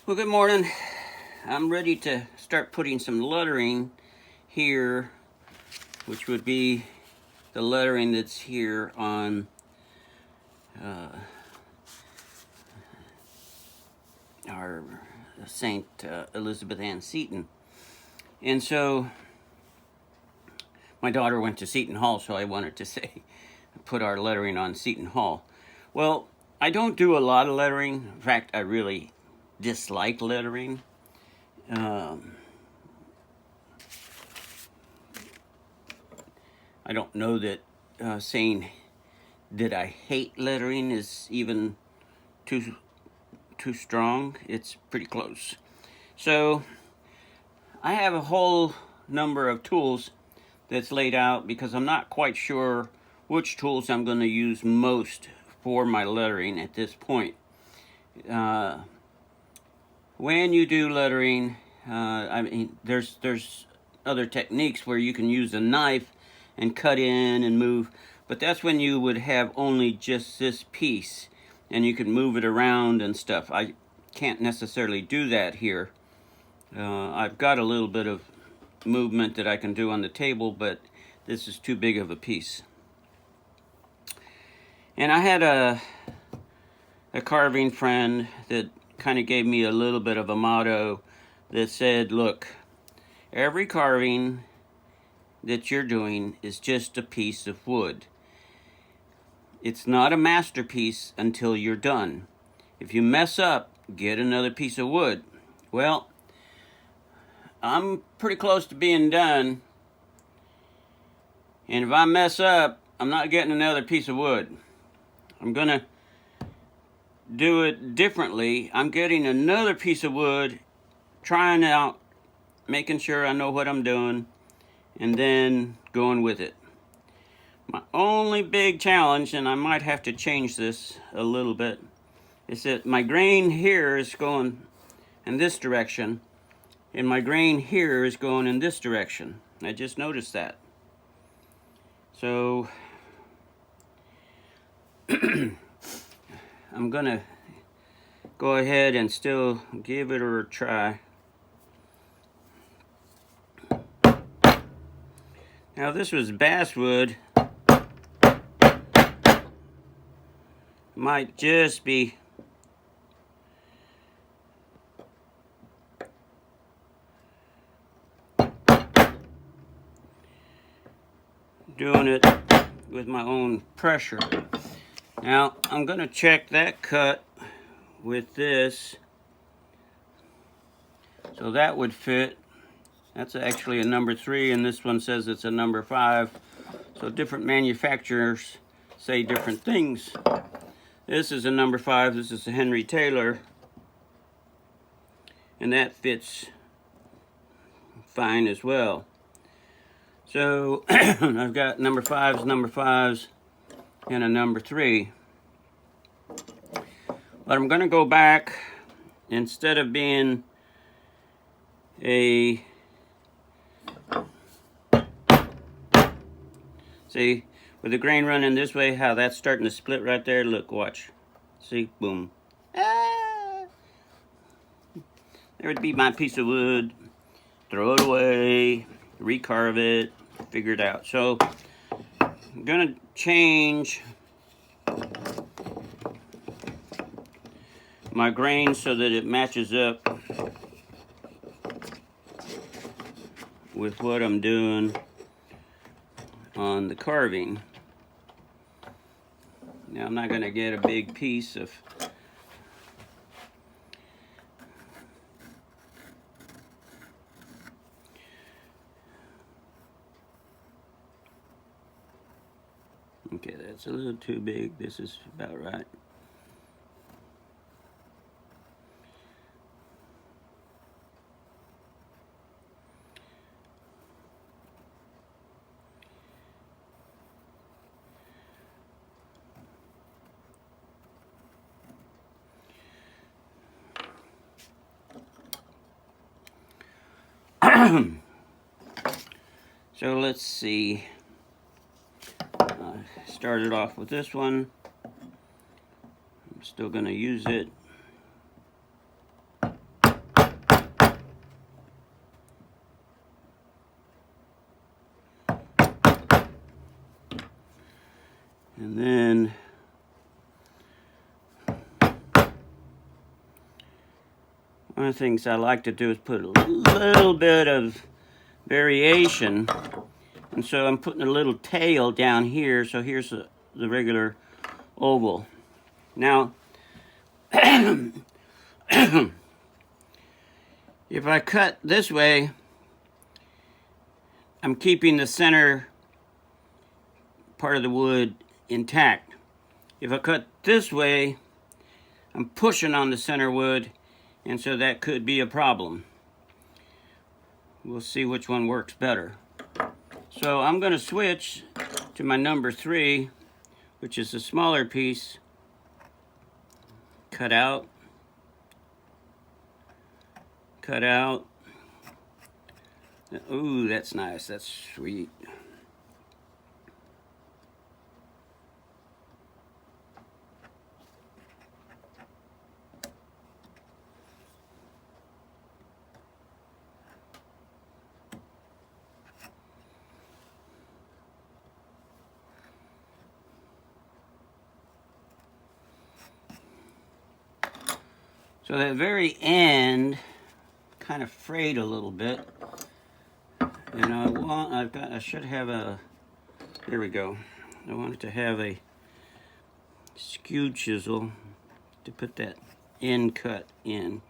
Well, good morning. I'm ready to start putting some lettering here, which would be the lettering that's here on our Saint Elizabeth Ann Seton. And so my daughter went to Seton Hall, so I wanted to say, put our lettering on Seton Hall. Well, I don't do a lot of lettering. In fact, I really dislike lettering. I don't know that saying that I hate lettering is even too strong. It's pretty close. So I have a whole number of tools that's laid out because I'm not quite sure which tools I'm going to use most for my lettering at this point. When you do lettering, I mean, there's other techniques where you can use a knife and cut in and move, but that's when you would have only just this piece and you can move it around and stuff. I can't necessarily do that here. I've got a little bit of movement that I can do on the table, but this is too big of a piece. And I had a carving friend that kind of gave me a little bit of a motto that said, look, every carving that you're doing is just a piece of wood. It's not a masterpiece until you're done. If you mess up, get another piece of wood. Well, I'm pretty close to being done, and if I mess up, I'm not getting another piece of wood. I'm gonna do it differently. I'm getting another piece of wood, trying out, making sure I know what I'm doing, and then going with it. My only big challenge, and I might have to change this a little bit, is that my grain here is going in this direction, and my grain here is going in this direction. I just noticed that. So I'm gonna go ahead and still give it a try. Now this was basswood. Might just be doing it with my own pressure. Now I'm gonna check that cut with this. So that would fit. That's actually a number 3, and this one says it's a number 5. So different manufacturers say different things. This is a number 5, this is a Henry Taylor, and that fits fine as well. So I've got number 5s, and a number 3. But I'm gonna go back, instead of being a, see, with the grain running this way, how that's starting to split right there. Look, watch. See, boom. Ah! There would be my piece of wood. Throw it away, recarve it, figure it out. So I'm gonna change my grain so that it matches up with what I'm doing on the carving. Now I'm not going to get a big piece of okay, that's a little too big. This is about right. So let's see. Started off with this one. I'm still going to use it. One of the things I like to do is put a little bit of variation. And so I'm putting a little tail down here. So here's the regular oval. Now, if I cut this way, I'm keeping the center part of the wood intact. If I cut this way, I'm pushing on the center wood, and so that could be a problem. We'll see which one works better. So I'm going to switch to my number 3, which is the smaller piece. Cut out. Cut out. Ooh, that's nice. That's sweet. So that very end kind of frayed a little bit. And I should have a, there we go. I wanted to have a skew chisel to put that end cut in.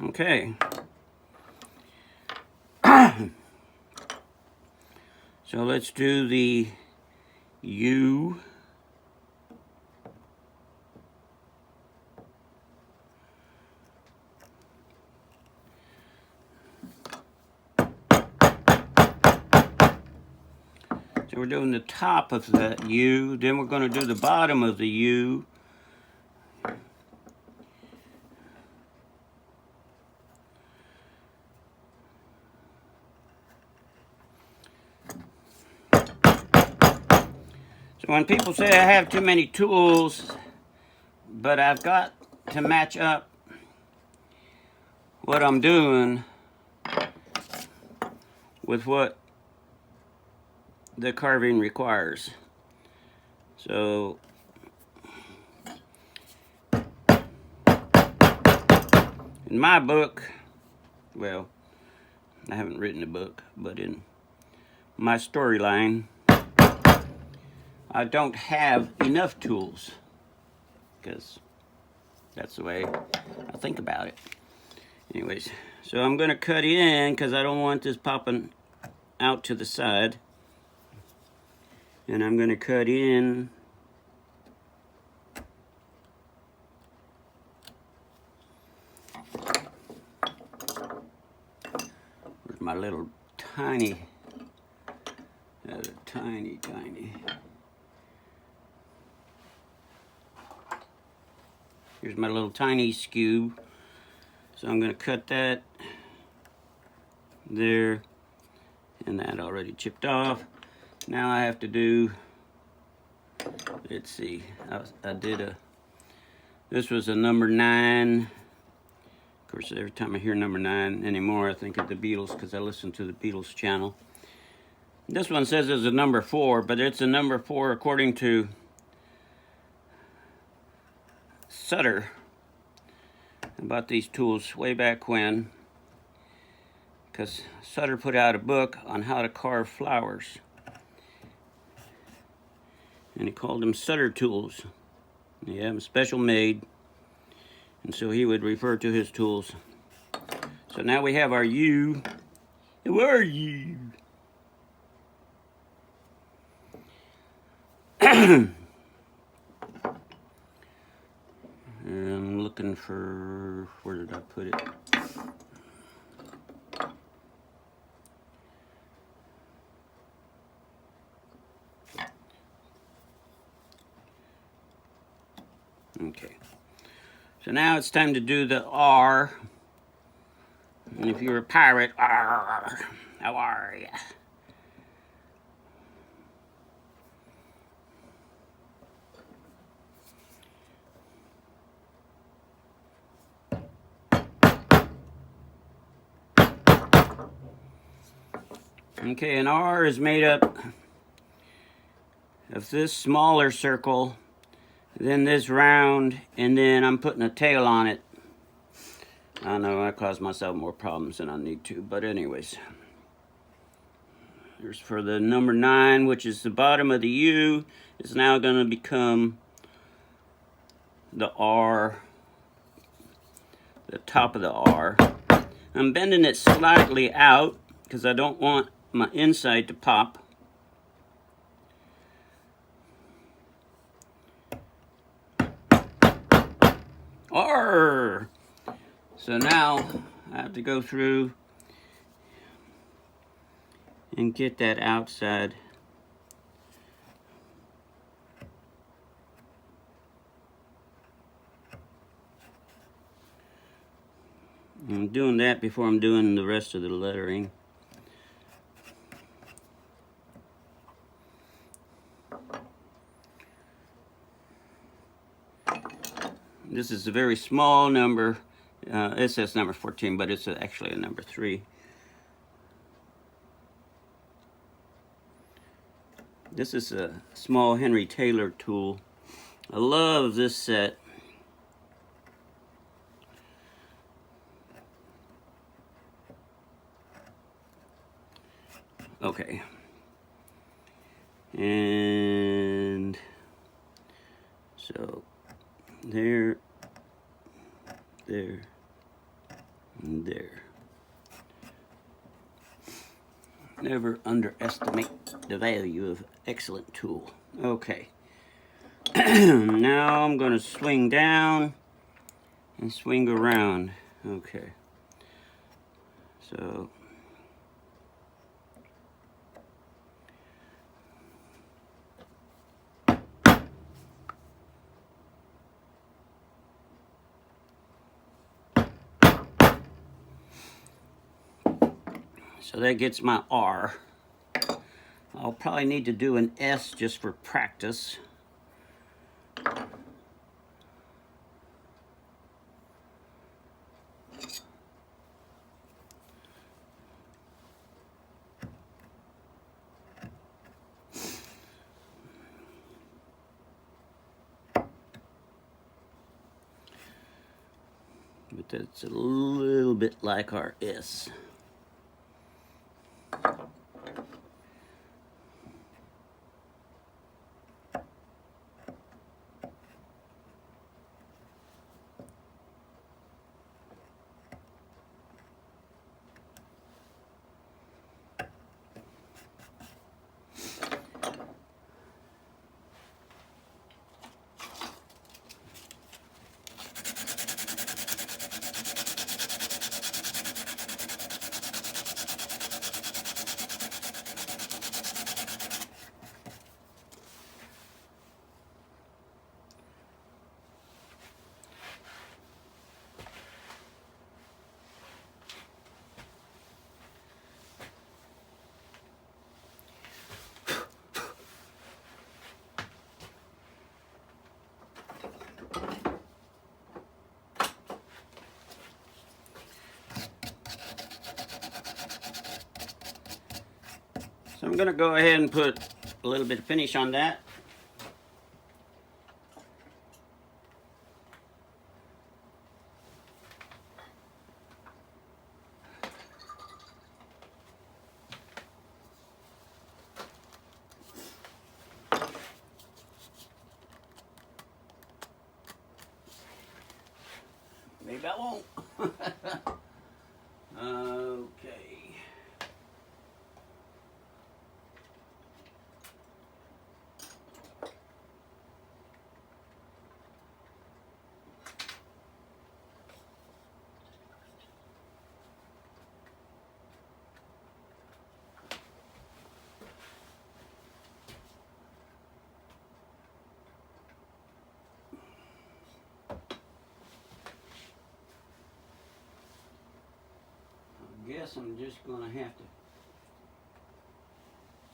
Okay. So let's do the U. So we're doing the top of that U, then we're going to do the bottom of the U. So when people say I have too many tools, but I've got to match up what I'm doing with what the carving requires. So in my book, well, I haven't written a book, but in my storyline, I don't have enough tools, because that's the way I think about it. Anyways, so I'm going to cut in because I don't want this popping out to the side. And I'm going to cut in with my little tiny. Here's my little tiny skew. So I'm going to cut that there, and that already chipped off. Now I have to do, let's see, I did this was a number 9. Of course, every time I hear number 9 anymore, I think of the Beatles because I listen to the Beatles channel. This one says it's a number 4, but it's a number 4 according to Sutter. I bought these tools way back when, because Sutter put out a book on how to carve flowers. And he called them Sutter tools. He had them special made. And so he would refer to his tools. So now we have our U. Who are you? I'm looking for, where did I put it? Okay. So now it's time to do the R. And if you're a pirate, R, how are ya? Okay, an R is made up of this smaller circle, then this round, and then I'm putting a tail on it. I know I caused myself more problems than I need to, but anyways. Here's for the number 9, which is the bottom of the U, is now going to become the R, the top of the R. I'm bending it slightly out because I don't want my inside to pop. R! So now I have to go through and get that outside. I'm doing that before I'm doing the rest of the lettering. This is a very small number. It says number 14, but it's actually a number 3. This is a small Henry Taylor tool. I love this set. Okay. And so there, and there. Never underestimate the value of excellent tool. Okay. Now I'm going to swing down and swing around. Okay. So that gets my R. I'll probably need to do an S just for practice. But that's a little bit like our S. So I'm going to go ahead and put a little bit of finish on that. Maybe I won't. Okay. I guess I'm just going to have to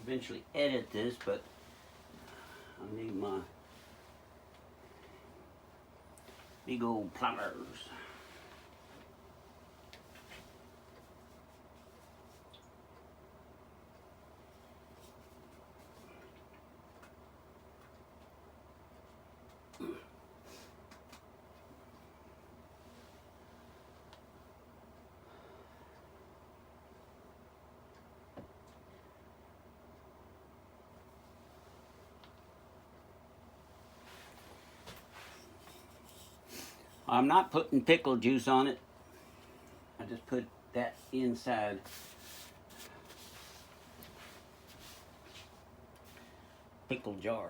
eventually edit this, but I need my big old pliers. I'm not putting pickle juice on it. I just put that inside. Pickle jar.